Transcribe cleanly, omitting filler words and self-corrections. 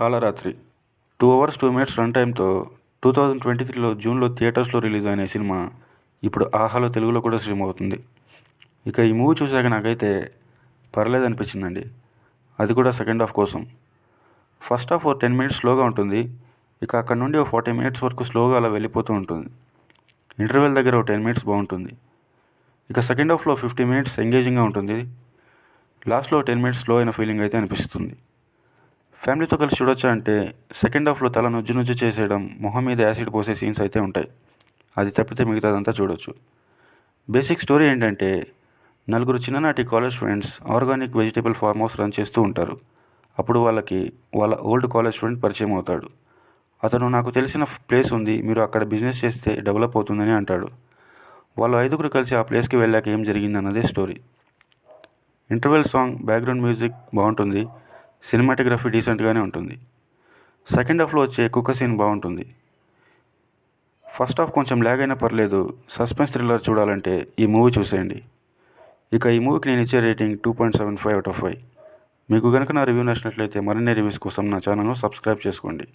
కాలరాత్రి 2 hours 2 minutes run టైమ్తో 2023లో జూన్లో థియేటర్స్లో release అయిన ఈ సినిమా ఇప్పుడు ఆహాలో తెలుగులో కూడా స్ట్రీమ్ అవుతుంది. ఇక ఈ మూవీ చూశాక నాకైతే పర్లేదనిపించిందండి. అది కూడా సెకండ్ హాఫ్ కోసం. ఫస్ట్ హాఫ్ 10 మినిట్స్ స్లోగా ఉంటుంది. ఇక అక్కడ నుండి 40 మినిట్స్ వరకు స్లోగా అలా వెళ్ళిపోతూ ఉంటుంది. ఇంటర్వెల్ దగ్గర 10 మినిట్స్ బాగుంటుంది. ఇక సెకండ్ హాఫ్లో 50 మినిట్స్ ఎంగేజింగ్గా ఉంటుంది. లాస్ట్లో 10 మినిట్స్ స్లో అయిన ఫీలింగ్ అయితే అనిపిస్తుంది. ఫ్యామిలీతో కలిసి చూడొచ్చా అంటే సెకండ్ హాఫ్లో తల నుజ్జు నుజ్జు చేసేయడం, మొహం మీద యాసిడ్ పోసే సీన్స్ అయితే ఉంటాయి. అది తప్పితే మిగతాదంతా చూడొచ్చు. బేసిక్ స్టోరీ ఏంటంటే నలుగురు చిన్ననాటి college friends organic vegetable farm house run చేస్తూ ఉంటారు. అప్పుడు వాళ్ళకి వాళ్ళ ఓల్డ్ కాలేజ్ ఫ్రెండ్ పరిచయం అవుతాడు. అతను నాకు తెలిసిన ప్లేస్ ఉంది, మీరు అక్కడ బిజినెస్ చేస్తే డెవలప్ అవుతుందని అంటాడు. వాళ్ళు 5గురు కలిసి ఆ ప్లేస్కి వెళ్ళాక ఏం జరిగింది అన్నదే story. Interval song, background music బాగుంటుంది. సినిమాటోగ్రఫీ డీసెంట్గానే ఉంటుంది. సెకండ్ హాఫ్లో వచ్చే కుక్క సీన్ బాగుంటుంది. ఫస్ట్ హాఫ్ కొంచెం ల్యాగ్ అయినా పర్లేదు. సస్పెన్స్ థ్రిల్లర్ చూడాలంటే ఈ మూవీ చూసేయండి. ఇక ఈ మూవీకి నేను ఇచ్చే రేటింగ్ 2.75/5. మీకు కనుక నా రివ్యూ నచ్చినట్లయితే మరిన్ని రివ్యూస్ కోసం నా ఛానల్ను సబ్స్క్రైబ్ చేసుకోండి.